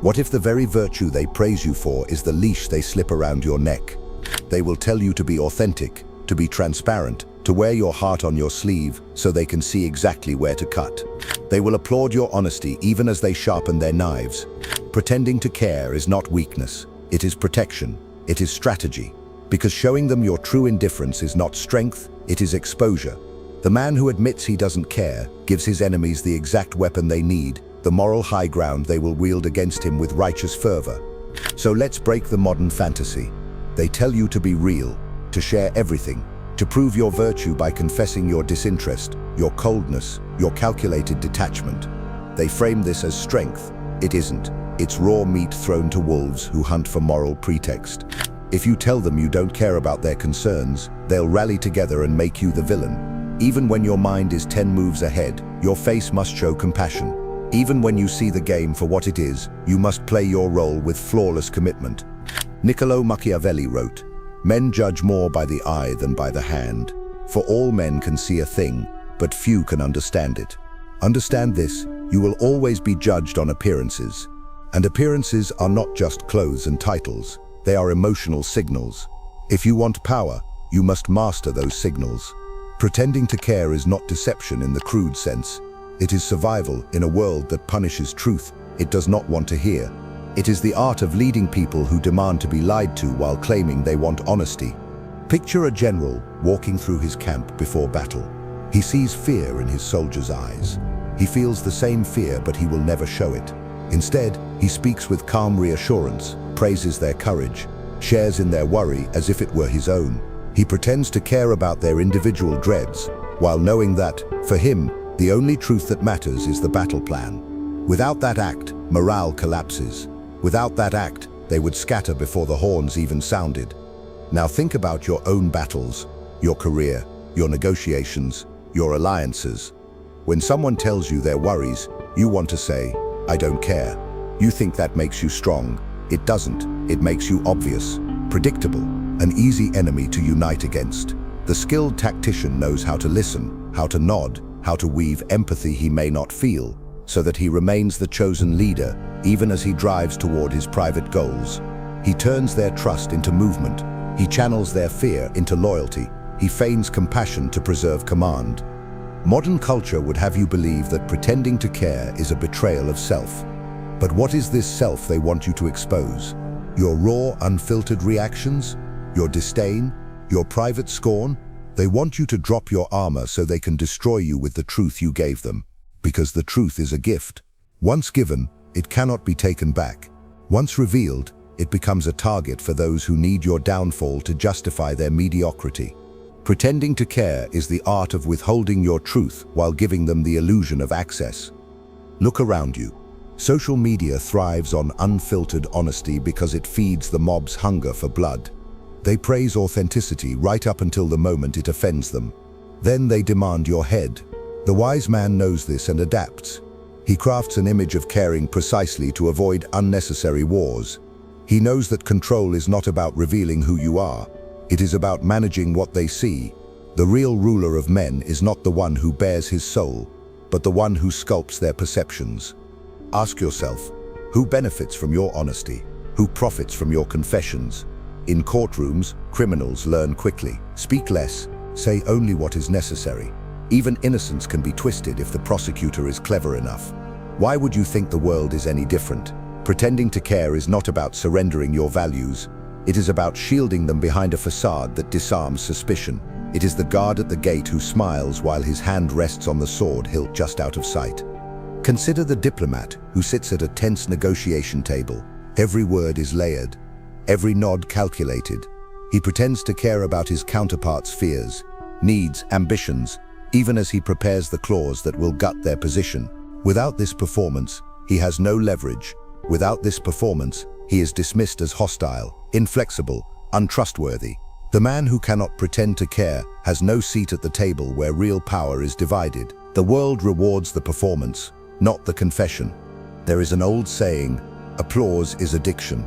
What if the very virtue they praise you for is the leash they slip around your neck? They will tell you to be authentic, to be transparent, to wear your heart on your sleeve so they can see exactly where to cut. They will applaud your honesty even as they sharpen their knives. Pretending to care is not weakness, it is protection, it is strategy. Because showing them your true indifference is not strength, it is exposure. The man who admits he doesn't care gives his enemies the exact weapon they need, the moral high ground they will wield against him with righteous fervor. So let's break the modern fantasy. They tell you to be real, to share everything, to prove your virtue by confessing your disinterest, your coldness, your calculated detachment. They frame this as strength. It isn't. It's raw meat thrown to wolves who hunt for moral pretext. If you tell them you don't care about their concerns, they'll rally together and make you the villain. Even when your mind is 10 moves ahead, your face must show compassion. Even when you see the game for what it is, you must play your role with flawless commitment. Niccolò Machiavelli wrote, "Men judge more by the eye than by the hand. For all men can see a thing, but few can understand it." Understand this, you will always be judged on appearances. And appearances are not just clothes and titles, they are emotional signals. If you want power, you must master those signals. Pretending to care is not deception in the crude sense. It is survival in a world that punishes truth it does not want to hear. It is the art of leading people who demand to be lied to while claiming they want honesty. Picture a general walking through his camp before battle. He sees fear in his soldiers' eyes. He feels the same fear, but he will never show it. Instead, he speaks with calm reassurance, praises their courage, shares in their worry as if it were his own. He pretends to care about their individual dreads, while knowing that, for him, the only truth that matters is the battle plan. Without that act, morale collapses. Without that act, they would scatter before the horns even sounded. Now think about your own battles, your career, your negotiations, your alliances. When someone tells you their worries, you want to say, "I don't care." You think that makes you strong. It doesn't. It makes you obvious, predictable, an easy enemy to unite against. The skilled tactician knows how to listen, how to nod, how to weave empathy he may not feel, so that he remains the chosen leader, even as he drives toward his private goals. He turns their trust into movement. He channels their fear into loyalty. He feigns compassion to preserve command. Modern culture would have you believe that pretending to care is a betrayal of self. But what is this self they want you to expose? Your raw, unfiltered reactions? Your disdain? Your private scorn? They want you to drop your armor so they can destroy you with the truth you gave them. Because the truth is a gift. Once given, it cannot be taken back. Once revealed, it becomes a target for those who need your downfall to justify their mediocrity. Pretending to care is the art of withholding your truth while giving them the illusion of access. Look around you. Social media thrives on unfiltered honesty because it feeds the mob's hunger for blood. They praise authenticity right up until the moment it offends them. Then they demand your head. The wise man knows this and adapts. He crafts an image of caring precisely to avoid unnecessary wars. He knows that control is not about revealing who you are. It is about managing what they see. The real ruler of men is not the one who bears his soul, but the one who sculpts their perceptions. Ask yourself, who benefits from your honesty? Who profits from your confessions? In courtrooms, criminals learn quickly. Speak less, say only what is necessary. Even innocence can be twisted if the prosecutor is clever enough. Why would you think the world is any different? Pretending to care is not about surrendering your values. It is about shielding them behind a facade that disarms suspicion. It is the guard at the gate who smiles while his hand rests on the sword hilt just out of sight. Consider the diplomat who sits at a tense negotiation table. Every word is layered, every nod calculated. He pretends to care about his counterpart's fears, needs, ambitions, even as he prepares the clause that will gut their position. Without this performance, he has no leverage. Without this performance, he is dismissed as hostile, inflexible, untrustworthy. The man who cannot pretend to care has no seat at the table where real power is divided. The world rewards the performance, not the confession. There is an old saying, applause is addiction.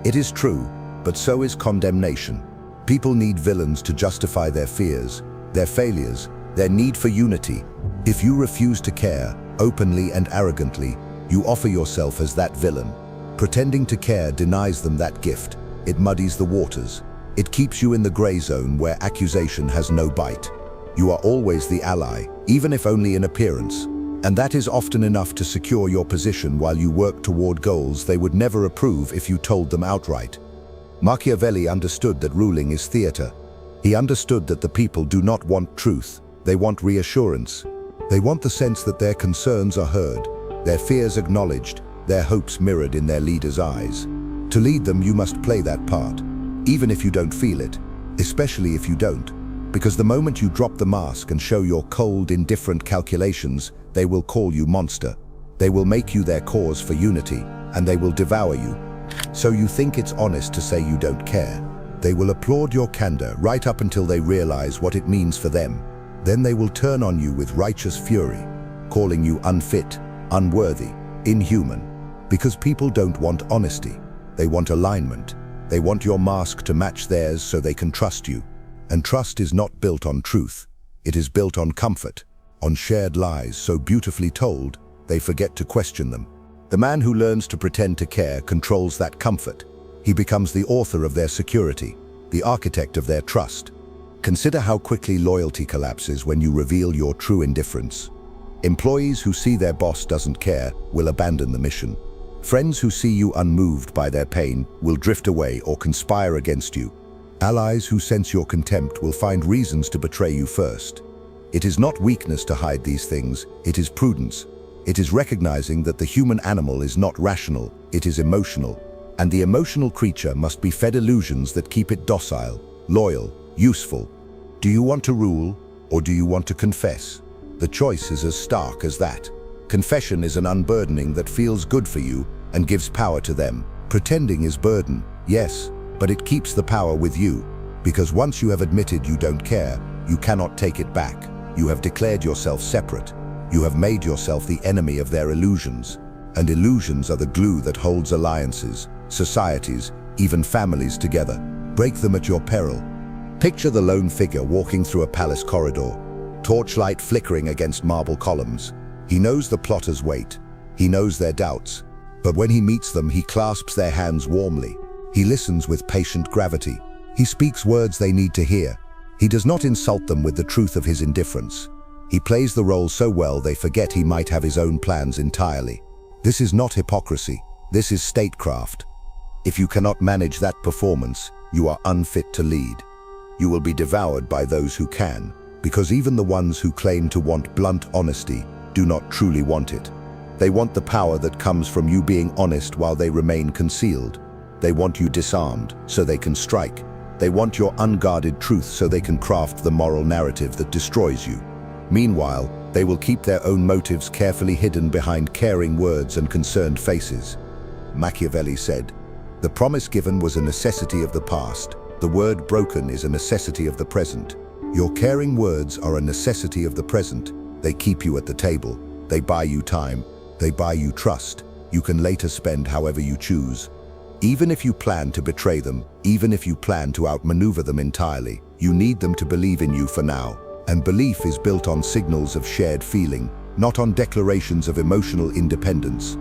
It is true, but so is condemnation. People need villains to justify their fears, their failures, their need for unity. If you refuse to care, openly and arrogantly, you offer yourself as that villain. Pretending to care denies them that gift. It muddies the waters. It keeps you in the gray zone where accusation has no bite. You are always the ally, even if only in appearance. And that is often enough to secure your position while you work toward goals they would never approve if you told them outright. Machiavelli understood that ruling is theater. He understood that the people do not want truth. They want reassurance. They want the sense that their concerns are heard, their fears acknowledged, their hopes mirrored in their leader's eyes. To lead them, you must play that part, even if you don't feel it, especially if you don't. Because the moment you drop the mask and show your cold, indifferent calculations, they will call you monster. They will make you their cause for unity, and they will devour you. So you think it's honest to say you don't care. They will applaud your candor right up until they realize what it means for them. Then they will turn on you with righteous fury, calling you unfit, unworthy, inhuman. Because people don't want honesty. They want alignment. They want your mask to match theirs so they can trust you. And trust is not built on truth. It is built on comfort, on shared lies so beautifully told, they forget to question them. The man who learns to pretend to care controls that comfort. He becomes the author of their security, the architect of their trust. Consider how quickly loyalty collapses when you reveal your true indifference. Employees who see their boss doesn't care will abandon the mission. Friends who see you unmoved by their pain will drift away or conspire against you. Allies who sense your contempt will find reasons to betray you first. It is not weakness to hide these things, it is prudence. It is recognizing that the human animal is not rational, it is emotional. And the emotional creature must be fed illusions that keep it docile, loyal, useful. Do you want to rule, or do you want to confess? The choice is as stark as that. Confession is an unburdening that feels good for you and gives power to them. Pretending is burden, yes, but it keeps the power with you. Because once you have admitted you don't care, you cannot take it back. You have declared yourself separate. You have made yourself the enemy of their illusions. And illusions are the glue that holds alliances, societies, even families together. Break them at your peril. Picture the lone figure walking through a palace corridor, torchlight flickering against marble columns. He knows the plotters' weight. He knows their doubts. But when he meets them, he clasps their hands warmly. He listens with patient gravity. He speaks words they need to hear. He does not insult them with the truth of his indifference. He plays the role so well they forget he might have his own plans entirely. This is not hypocrisy. This is statecraft. If you cannot manage that performance, you are unfit to lead. You will be devoured by those who can, because even the ones who claim to want blunt honesty do not truly want it. They want the power that comes from you being honest while they remain concealed. They want you disarmed so they can strike. They want your unguarded truth so they can craft the moral narrative that destroys you. Meanwhile, they will keep their own motives carefully hidden behind caring words and concerned faces. Machiavelli said, "The promise given was a necessity of the past. The word broken is a necessity of the present. Your caring words are a necessity of the present. They keep you at the table. They buy you time. They buy you trust. You can later spend however you choose. Even if you plan to betray them, even if you plan to outmaneuver them entirely, you need them to believe in you for now. And belief is built on signals of shared feeling, not on declarations of emotional independence."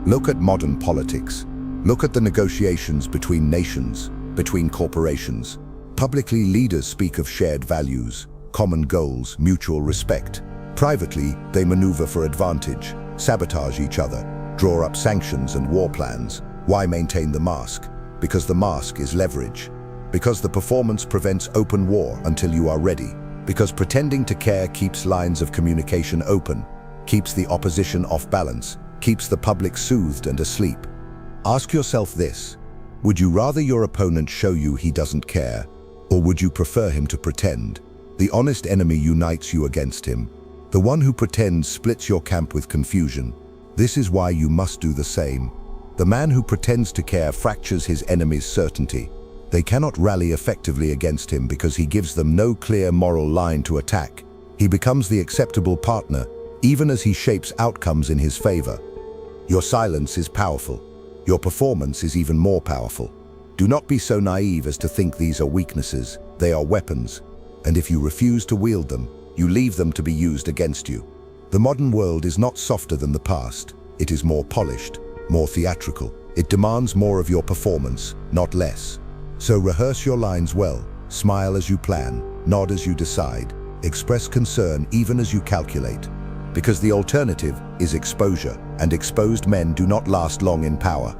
Look at modern politics. Look at the negotiations between nations, between corporations. Publicly, leaders speak of shared values, common goals, mutual respect. Privately, they maneuver for advantage, sabotage each other, draw up sanctions and war plans. Why maintain the mask? Because the mask is leverage. Because the performance prevents open war until you are ready. Because pretending to care keeps lines of communication open, keeps the opposition off balance, keeps the public soothed and asleep. Ask yourself this: would you rather your opponent show you he doesn't care, or would you prefer him to pretend? The honest enemy unites you against him. The one who pretends splits your camp with confusion. This is why you must do the same. The man who pretends to care fractures his enemy's certainty. They cannot rally effectively against him because he gives them no clear moral line to attack. He becomes the acceptable partner, even as he shapes outcomes in his favor. Your silence is powerful. Your performance is even more powerful. Do not be so naive as to think these are weaknesses. They are weapons. And if you refuse to wield them, you leave them to be used against you. The modern world is not softer than the past. It is more polished, more theatrical, It demands more of your performance, not less. So rehearse your lines well, smile as you plan, nod as you decide, express concern even as you calculate. Because the alternative is exposure, and exposed men do not last long in power.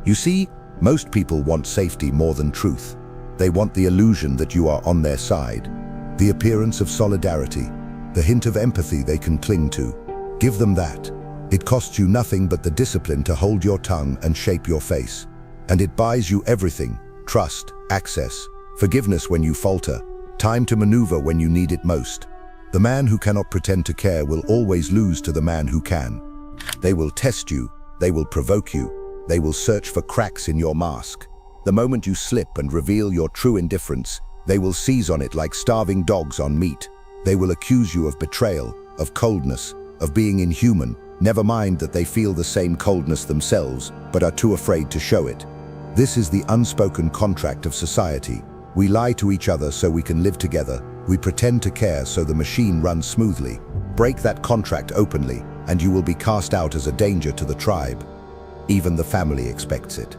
You see, most people want safety more than truth. They want the illusion that you are on their side, the appearance of solidarity, the hint of empathy they can cling to. Give them that. It costs you nothing but the discipline to hold your tongue and shape your face. And it buys you everything: trust, access, forgiveness when you falter, time to maneuver when you need it most. The man who cannot pretend to care will always lose to the man who can. They will test you, they will provoke you, they will search for cracks in your mask. The moment you slip and reveal your true indifference, they will seize on it like starving dogs on meat. They will accuse you of betrayal, of coldness, of being inhuman. Never mind that they feel the same coldness themselves, but are too afraid to show it. This is the unspoken contract of society. We lie to each other so we can live together. We pretend to care so the machine runs smoothly. Break that contract openly, and you will be cast out as a danger to the tribe. Even the family expects it.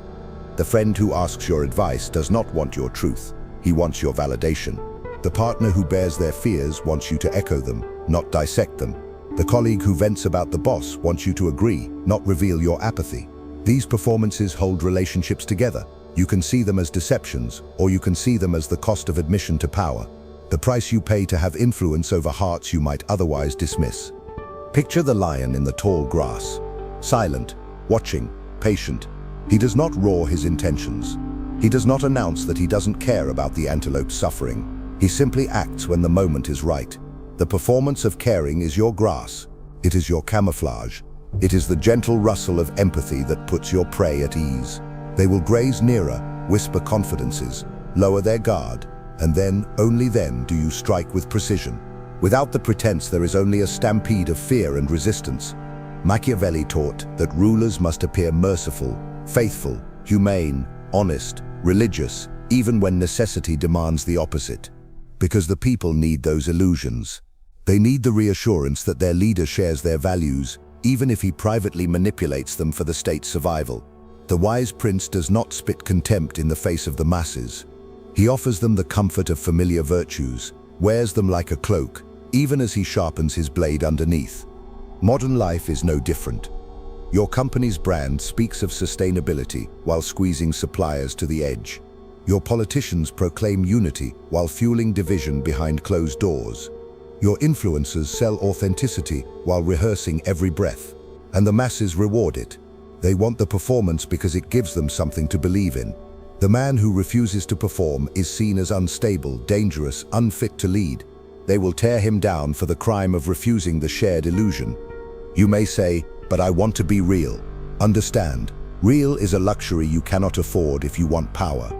The friend who asks your advice does not want your truth. He wants your validation. The partner who bears their fears wants you to echo them, not dissect them. The colleague who vents about the boss wants you to agree, not reveal your apathy. These performances hold relationships together. You can see them as deceptions, or you can see them as the cost of admission to power. The price you pay to have influence over hearts you might otherwise dismiss. Picture the lion in the tall grass. Silent, watching, patient. He does not roar his intentions. He does not announce that he doesn't care about the antelope's suffering. He simply acts when the moment is right. The performance of caring is your grass. It is your camouflage. It is the gentle rustle of empathy that puts your prey at ease. They will graze nearer, whisper confidences, lower their guard, and then, only then, do you strike with precision. Without the pretense, there is only a stampede of fear and resistance. Machiavelli taught that rulers must appear merciful, faithful, humane, honest, religious, even when necessity demands the opposite. Because the people need those illusions. They need the reassurance that their leader shares their values, even if he privately manipulates them for the state's survival. The wise prince does not spit contempt in the face of the masses. He offers them the comfort of familiar virtues, wears them like a cloak, even as he sharpens his blade underneath. Modern life is no different. Your company's brand speaks of sustainability while squeezing suppliers to the edge. Your politicians proclaim unity while fueling division behind closed doors. Your influencers sell authenticity while rehearsing every breath. And the masses reward it. They want the performance because it gives them something to believe in. The man who refuses to perform is seen as unstable, dangerous, unfit to lead. They will tear him down for the crime of refusing the shared illusion. You may say, "But I want to be real." Understand, real is a luxury you cannot afford if you want power.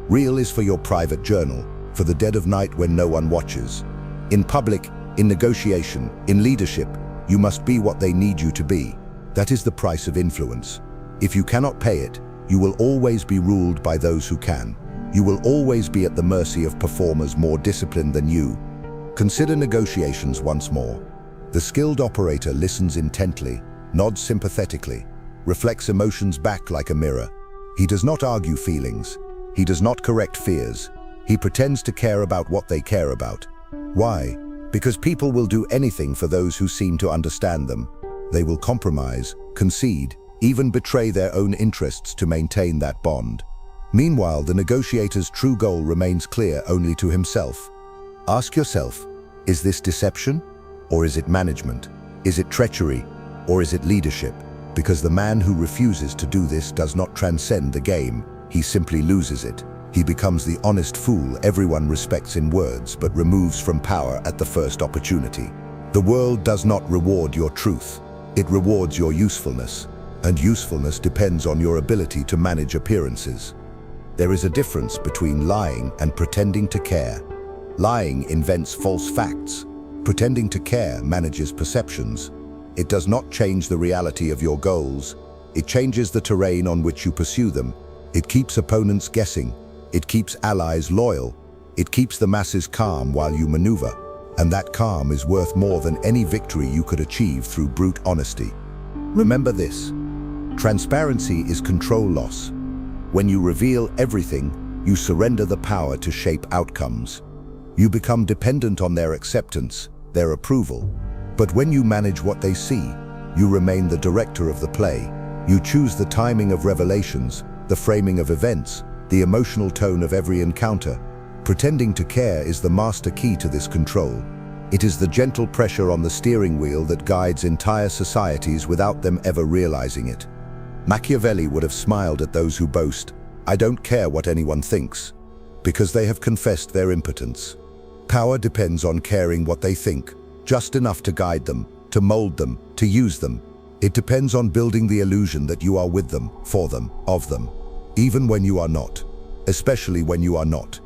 Real is for your private journal, for the dead of night when no one watches. In public, in negotiation, in leadership, you must be what they need you to be. That is the price of influence. If you cannot pay it, you will always be ruled by those who can. You will always be at the mercy of performers more disciplined than you. Consider negotiations once more. The skilled operator listens intently, nods sympathetically, reflects emotions back like a mirror. He does not argue feelings. He does not correct fears. He pretends to care about what they care about. Why? Because people will do anything for those who seem to understand them. They will compromise, concede, even betray their own interests to maintain that bond. Meanwhile, the negotiator's true goal remains clear only to himself. Ask yourself, is this deception? Or is it management? Is it treachery? Or is it leadership? Because the man who refuses to do this does not transcend the game. He simply loses it. He becomes the honest fool everyone respects in words but removes from power at the first opportunity. The world does not reward your truth. It rewards your usefulness. And usefulness depends on your ability to manage appearances. There is a difference between lying and pretending to care. Lying invents false facts. Pretending to care manages perceptions. It does not change the reality of your goals. It changes the terrain on which you pursue them. It keeps opponents guessing. It keeps allies loyal. It keeps the masses calm while you maneuver. And that calm is worth more than any victory you could achieve through brute honesty. Remember this. Transparency is control loss. When you reveal everything, you surrender the power to shape outcomes. You become dependent on their acceptance, their approval. But when you manage what they see, you remain the director of the play. You choose the timing of revelations, the framing of events, the emotional tone of every encounter. Pretending to care is the master key to this control. It is the gentle pressure on the steering wheel that guides entire societies without them ever realizing it. Machiavelli would have smiled at those who boast, "I don't care what anyone thinks," because they have confessed their impotence. Power depends on caring what they think, just enough to guide them, to mold them, to use them. It depends on building the illusion that you are with them, for them, of them, even when you are not, especially when you are not.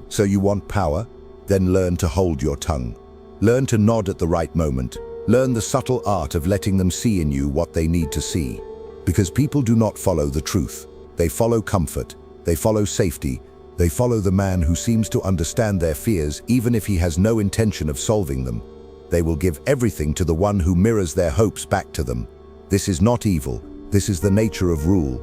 So you want power? Then learn to hold your tongue. Learn to nod at the right moment. Learn the subtle art of letting them see in you what they need to see. Because people do not follow the truth. They follow comfort. They follow safety. They follow the man who seems to understand their fears even if he has no intention of solving them. They will give everything to the one who mirrors their hopes back to them. This is not evil. This is the nature of rule.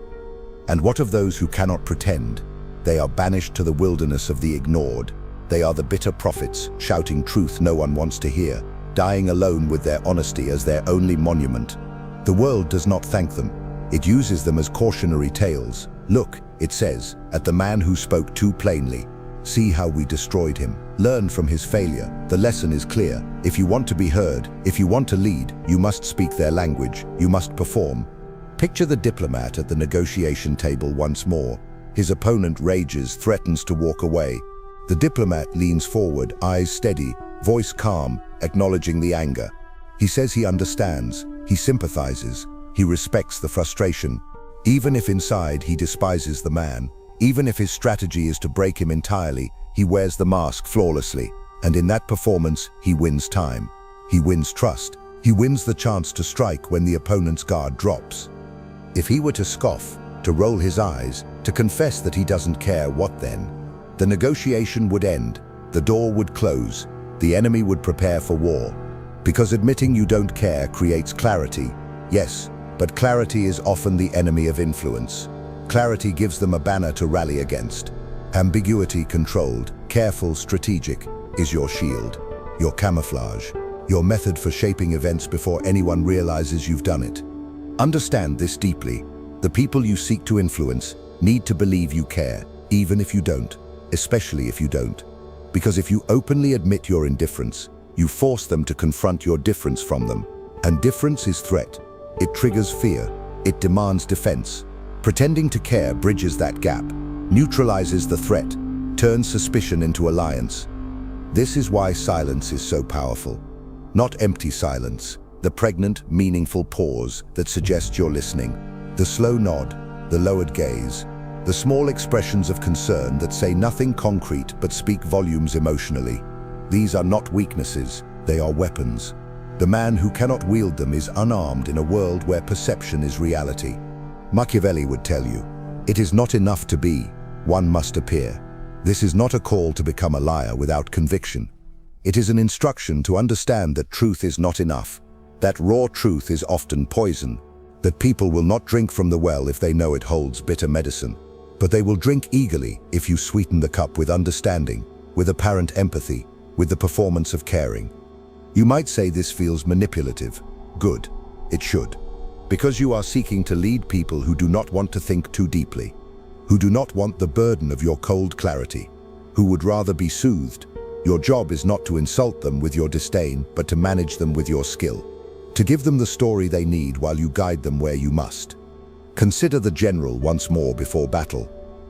And what of those who cannot pretend? They are banished to the wilderness of the ignored. They are the bitter prophets, shouting truth no one wants to hear, dying alone with their honesty as their only monument. The world does not thank them. It uses them as cautionary tales. Look, it says, at the man who spoke too plainly. See how we destroyed him. Learn from his failure. The lesson is clear. If you want to be heard, if you want to lead, you must speak their language. You must perform. Picture the diplomat at the negotiation table once more. His opponent rages, threatens to walk away. The diplomat leans forward, eyes steady, voice calm, acknowledging the anger. He says he understands, he sympathizes, he respects the frustration. Even if inside he despises the man, even if his strategy is to break him entirely, he wears the mask flawlessly. And in that performance, he wins time. He wins trust. He wins the chance to strike when the opponent's guard drops. If he were to scoff, to roll his eyes, to confess that he doesn't care, what then? The negotiation would end, the door would close, the enemy would prepare for war. Because admitting you don't care creates clarity. Yes, but clarity is often the enemy of influence. Clarity gives them a banner to rally against. Ambiguity, controlled, careful, strategic, is your shield, your camouflage, your method for shaping events before anyone realizes you've done it. Understand this deeply. The people you seek to influence need to believe you care, even if you don't, especially if you don't. Because if you openly admit your indifference, you force them to confront your difference from them. And difference is threat. It triggers fear. It demands defense. Pretending to care bridges that gap, neutralizes the threat, turns suspicion into alliance. This is why silence is so powerful. Not empty silence, the pregnant, meaningful pause that suggests you're listening. The slow nod, the lowered gaze, the small expressions of concern that say nothing concrete but speak volumes emotionally. These are not weaknesses, they are weapons. The man who cannot wield them is unarmed in a world where perception is reality. Machiavelli would tell you, it is not enough to be, one must appear. This is not a call to become a liar without conviction. It is an instruction to understand that truth is not enough, that raw truth is often poison, that people will not drink from the well if they know it holds bitter medicine, but they will drink eagerly if you sweeten the cup with understanding, with apparent empathy, with the performance of caring. You might say this feels manipulative. Good, it should. Because you are seeking to lead people who do not want to think too deeply, who do not want the burden of your cold clarity, who would rather be soothed. Your job is not to insult them with your disdain, but to manage them with your skill. To give them the story they need while you guide them where you must. Consider the general once more before battle.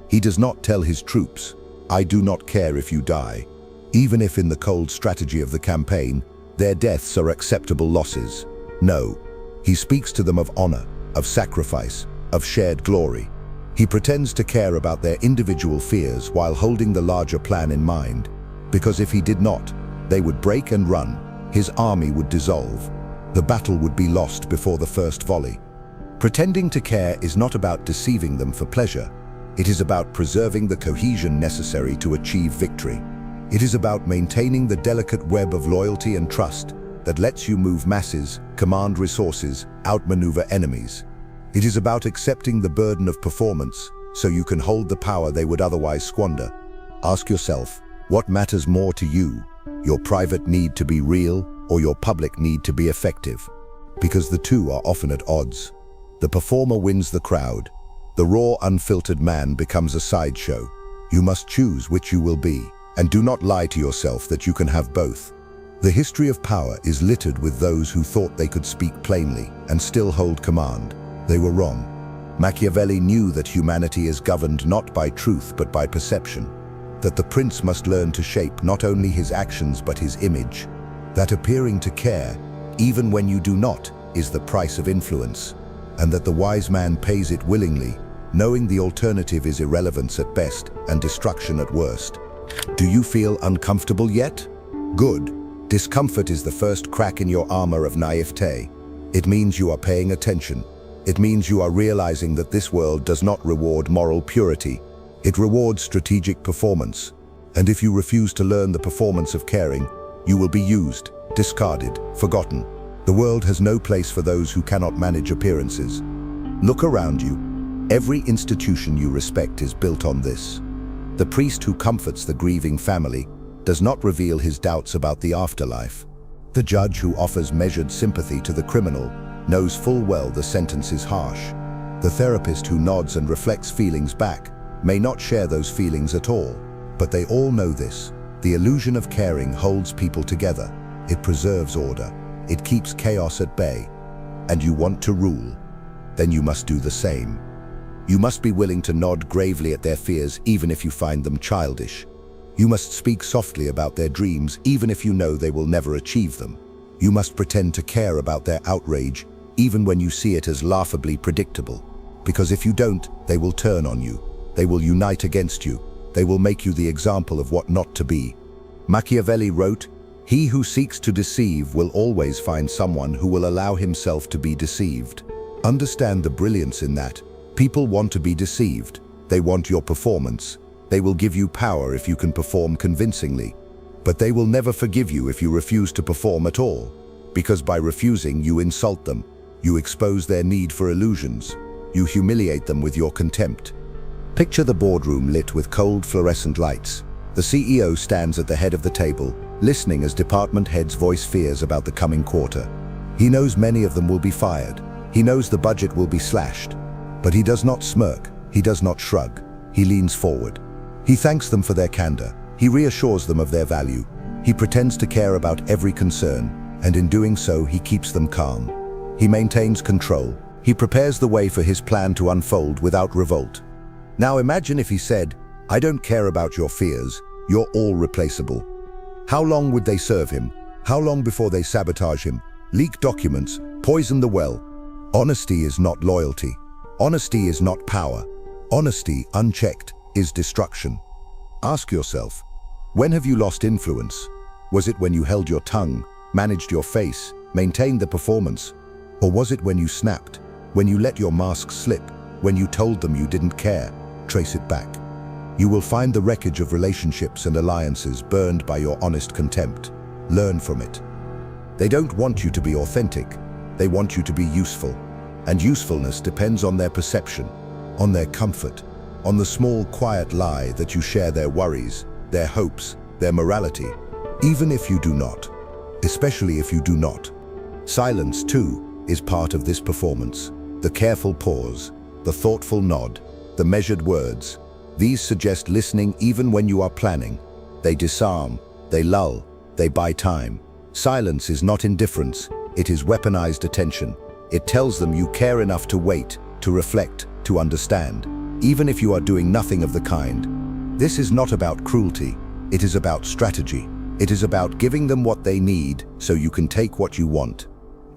He does not tell his troops, "I do not care if you die," even if in the cold strategy of the campaign, their deaths are acceptable losses. No, he speaks to them of honor, of sacrifice, of shared glory. He pretends to care about their individual fears while holding the larger plan in mind. Because if he did not, they would break and run, his army would dissolve. The battle would be lost before the first volley. Pretending to care is not about deceiving them for pleasure. It is about preserving the cohesion necessary to achieve victory. It is about maintaining the delicate web of loyalty and trust that lets you move masses, command resources, outmaneuver enemies. It is about accepting the burden of performance so you can hold the power they would otherwise squander. Ask yourself, what matters more to you? Your private need to be real or your public need to be effective? Because the two are often at odds. The performer wins the crowd. The raw, unfiltered man becomes a sideshow. You must choose which you will be, and do not lie to yourself that you can have both. The history of power is littered with those who thought they could speak plainly and still hold command. They were wrong. Machiavelli knew that humanity is governed not by truth but by perception, that the prince must learn to shape not only his actions but his image, that appearing to care, even when you do not, is the price of influence, and that the wise man pays it willingly, knowing the alternative is irrelevance at best and destruction at worst. Do you feel uncomfortable yet? Good. Discomfort is the first crack in your armor of naivete. It means you are paying attention. It means you are realizing that this world does not reward moral purity. It rewards strategic performance. And if you refuse to learn the performance of caring, you will be used, discarded, forgotten. The world has no place for those who cannot manage appearances. Look around you. Every institution you respect is built on this. The priest who comforts the grieving family does not reveal his doubts about the afterlife. The judge who offers measured sympathy to the criminal knows full well the sentence is harsh. The therapist who nods and reflects feelings back may not share those feelings at all, but they all know this. The illusion of caring holds people together. It preserves order. It keeps chaos at bay. And you want to rule? Then you must do the same. You must be willing to nod gravely at their fears even if you find them childish. You must speak softly about their dreams even if you know they will never achieve them. You must pretend to care about their outrage even when you see it as laughably predictable. Because if you don't, they will turn on you. They will unite against you. They will make you the example of what not to be. Machiavelli wrote, "He who seeks to deceive will always find someone who will allow himself to be deceived." Understand the brilliance in that. People want to be deceived. They want your performance. They will give you power if you can perform convincingly. But they will never forgive you if you refuse to perform at all. Because by refusing, you insult them. You expose their need for illusions. You humiliate them with your contempt. Picture the boardroom lit with cold fluorescent lights. The CEO stands at the head of the table, listening as department heads voice fears about the coming quarter. He knows many of them will be fired. He knows the budget will be slashed. But he does not smirk. He does not shrug. He leans forward. He thanks them for their candor. He reassures them of their value. He pretends to care about every concern, and in doing so, he keeps them calm. He maintains control. He prepares the way for his plan to unfold without revolt. Now imagine if he said, "I don't care about your fears. You're all replaceable." How long would they serve him? How long before they sabotage him, leak documents, poison the well? Honesty is not loyalty. Honesty is not power. Honesty, unchecked, is destruction. Ask yourself, when have you lost influence? Was it when you held your tongue, managed your face, maintained the performance? Or was it when you snapped, when you let your mask slip, when you told them you didn't care? Trace it back. You will find the wreckage of relationships and alliances burned by your honest contempt. Learn from it. They don't want you to be authentic. They want you to be useful. And usefulness depends on their perception, on their comfort, on the small, quiet lie that you share their worries, their hopes, their morality, even if you do not. Especially if you do not. Silence, too, is part of this performance. The careful pause, the thoughtful nod, the measured words. These suggest listening even when you are planning. They disarm, they lull, they buy time. Silence is not indifference, it is weaponized attention. It tells them you care enough to wait, to reflect, to understand, even if you are doing nothing of the kind. This is not about cruelty, it is about strategy. It is about giving them what they need so you can take what you want.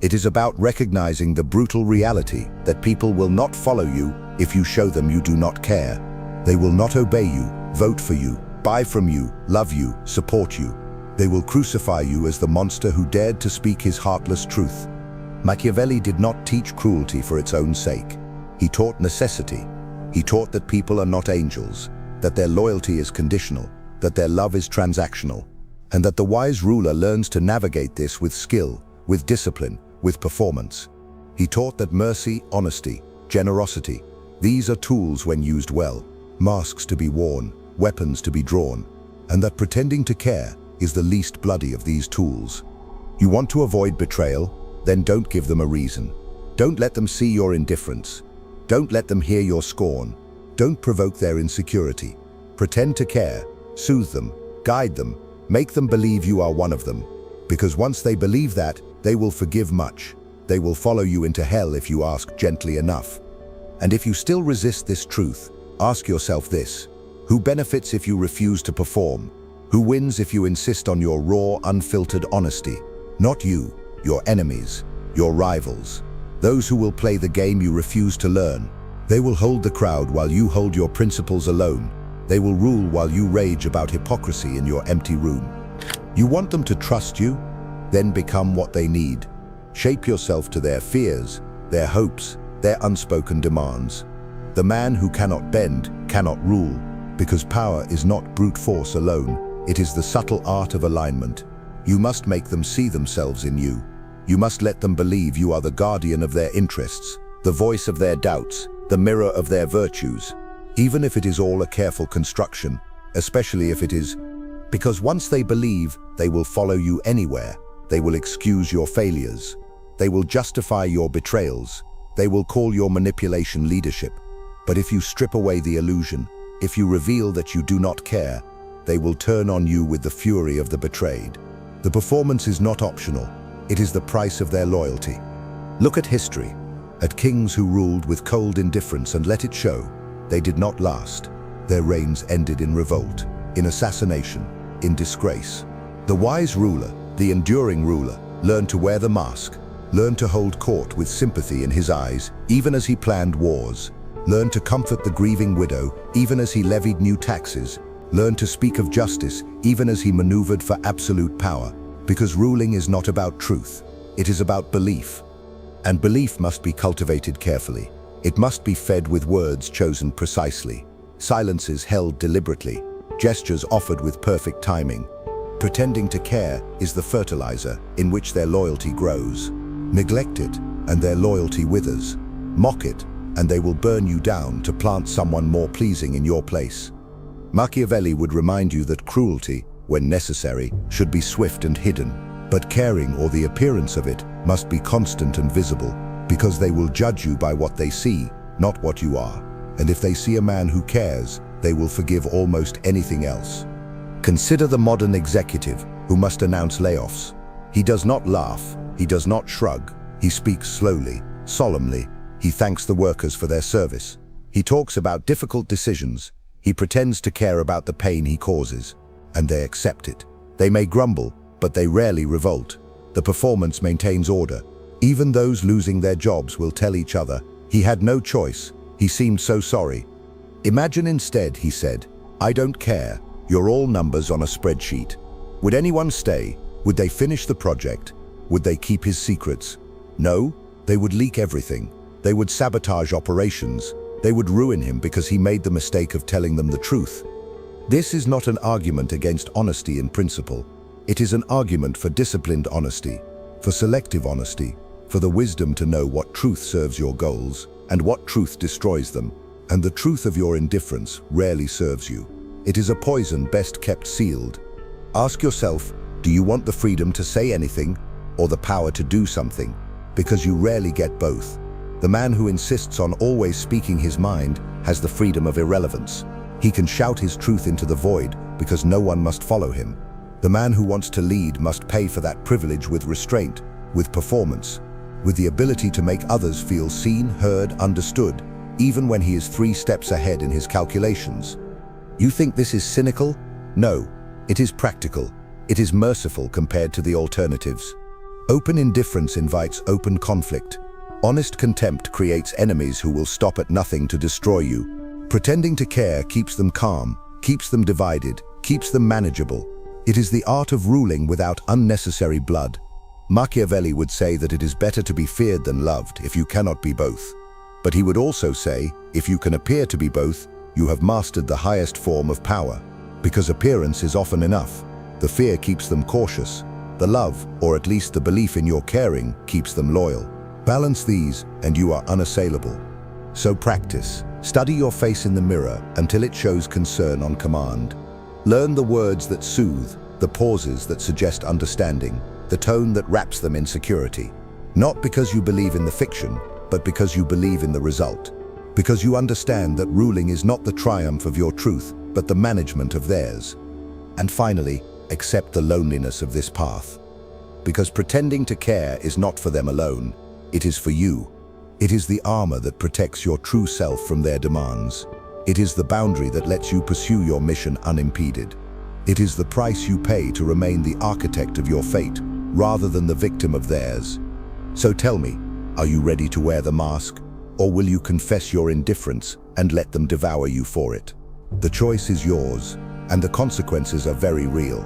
It is about recognizing the brutal reality that people will not follow you if you show them you do not care. They will not obey you, vote for you, buy from you, love you, support you. They will crucify you as the monster who dared to speak his heartless truth. Machiavelli did not teach cruelty for its own sake. He taught necessity. He taught that people are not angels, that their loyalty is conditional, that their love is transactional, and that the wise ruler learns to navigate this with skill, with discipline, with performance. He taught that mercy, honesty, generosity. These are tools when used well, masks to be worn, weapons to be drawn, and that pretending to care is the least bloody of these tools. You want to avoid betrayal? Then don't give them a reason. Don't let them see your indifference. Don't let them hear your scorn. Don't provoke their insecurity. Pretend to care, soothe them, guide them, make them believe you are one of them. Because once they believe that, they will forgive much. They will follow you into hell if you ask gently enough. And if you still resist this truth, ask yourself this: who benefits if you refuse to perform? Who wins if you insist on your raw, unfiltered honesty? Not you, your enemies, your rivals. Those who will play the game you refuse to learn. They will hold the crowd while you hold your principles alone. They will rule while you rage about hypocrisy in your empty room. You want them to trust you? Then become what they need. Shape yourself to their fears, their hopes, their unspoken demands. The man who cannot bend cannot rule, because power is not brute force alone. It is the subtle art of alignment. You must make them see themselves in you. You must let them believe you are the guardian of their interests, the voice of their doubts, the mirror of their virtues. Even if it is all a careful construction, especially if it is, because once they believe, they will follow you anywhere. They will excuse your failures. They will justify your betrayals. They will call your manipulation leadership. But if you strip away the illusion, if you reveal that you do not care, they will turn on you with the fury of the betrayed. The performance is not optional. It is the price of their loyalty. Look at history, at kings who ruled with cold indifference and let it show. They did not last. Their reigns ended in revolt, in assassination, in disgrace. The wise ruler, the enduring ruler, learned to wear the mask, learned to hold court with sympathy in his eyes, even as he planned wars, learned to comfort the grieving widow, even as he levied new taxes, learned to speak of justice, even as he maneuvered for absolute power. Because ruling is not about truth, it is about belief. And belief must be cultivated carefully. It must be fed with words chosen precisely, silences held deliberately, gestures offered with perfect timing. Pretending to care is the fertilizer in which their loyalty grows. Neglect it, and their loyalty withers. Mock it, and they will burn you down to plant someone more pleasing in your place. Machiavelli would remind you that cruelty, when necessary, should be swift and hidden, but caring, or the appearance of it, must be constant and visible, because they will judge you by what they see, not what you are. And if they see a man who cares, they will forgive almost anything else. Consider the modern executive who must announce layoffs. He does not laugh, he does not shrug, he speaks slowly, solemnly, he thanks the workers for their service. He talks about difficult decisions, he pretends to care about the pain he causes, and they accept it. They may grumble, but they rarely revolt. The performance maintains order. Even those losing their jobs will tell each other, "He had no choice, he seemed so sorry." Imagine instead, he said, "I don't care, you're all numbers on a spreadsheet." Would anyone stay? Would they finish the project? Would they keep his secrets? No, they would leak everything. They would sabotage operations. They would ruin him because he made the mistake of telling them the truth. This is not an argument against honesty in principle. It is an argument for disciplined honesty, for selective honesty, for the wisdom to know what truth serves your goals and what truth destroys them. And the truth of your indifference rarely serves you. It is a poison best kept sealed. Ask yourself, do you want the freedom to say anything or the power to do something? Because you rarely get both. The man who insists on always speaking his mind has the freedom of irrelevance. He can shout his truth into the void because no one must follow him. The man who wants to lead must pay for that privilege with restraint, with performance, with the ability to make others feel seen, heard, understood, even when he is 3 steps ahead in his calculations. You think this is cynical? No, it is practical. It is merciful compared to the alternatives. Open indifference invites open conflict. Honest contempt creates enemies who will stop at nothing to destroy you. Pretending to care keeps them calm, keeps them divided, keeps them manageable. It is the art of ruling without unnecessary blood. Machiavelli would say that it is better to be feared than loved if you cannot be both. But he would also say, if you can appear to be both, you have mastered the highest form of power. Because appearance is often enough. The fear keeps them cautious. The love, or at least the belief in your caring, keeps them loyal. Balance these, and you are unassailable. So practice. Study your face in the mirror until it shows concern on command. Learn the words that soothe, the pauses that suggest understanding, the tone that wraps them in security. Not because you believe in the fiction, but because you believe in the result. Because you understand that ruling is not the triumph of your truth, but the management of theirs. And finally, accept the loneliness of this path. Because pretending to care is not for them alone, it is for you. It is the armor that protects your true self from their demands. It is the boundary that lets you pursue your mission unimpeded. It is the price you pay to remain the architect of your fate, rather than the victim of theirs. So tell me, are you ready to wear the mask? Or will you confess your indifference and let them devour you for it? The choice is yours, and the consequences are very real.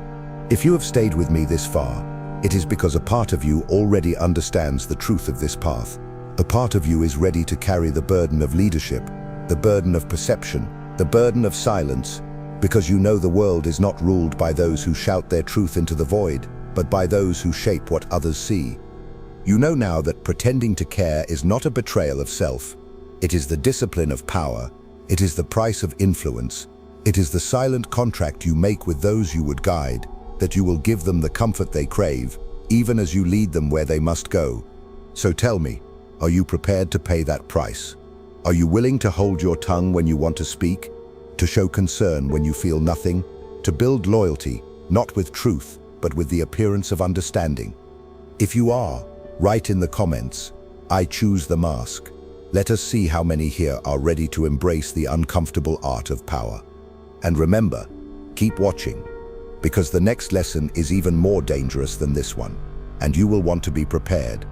If you have stayed with me this far, it is because a part of you already understands the truth of this path. A part of you is ready to carry the burden of leadership, the burden of perception, the burden of silence, because you know the world is not ruled by those who shout their truth into the void, but by those who shape what others see. You know now that pretending to care is not a betrayal of self. It is the discipline of power. It is the price of influence. It is the silent contract you make with those you would guide, that you will give them the comfort they crave, even as you lead them where they must go. So tell me, are you prepared to pay that price? Are you willing to hold your tongue when you want to speak? To show concern when you feel nothing? To build loyalty, not with truth, but with the appearance of understanding? If you are, write in the comments, I choose the mask. Let us see how many here are ready to embrace the uncomfortable art of power. And remember, keep watching, because the next lesson is even more dangerous than this one, and you will want to be prepared.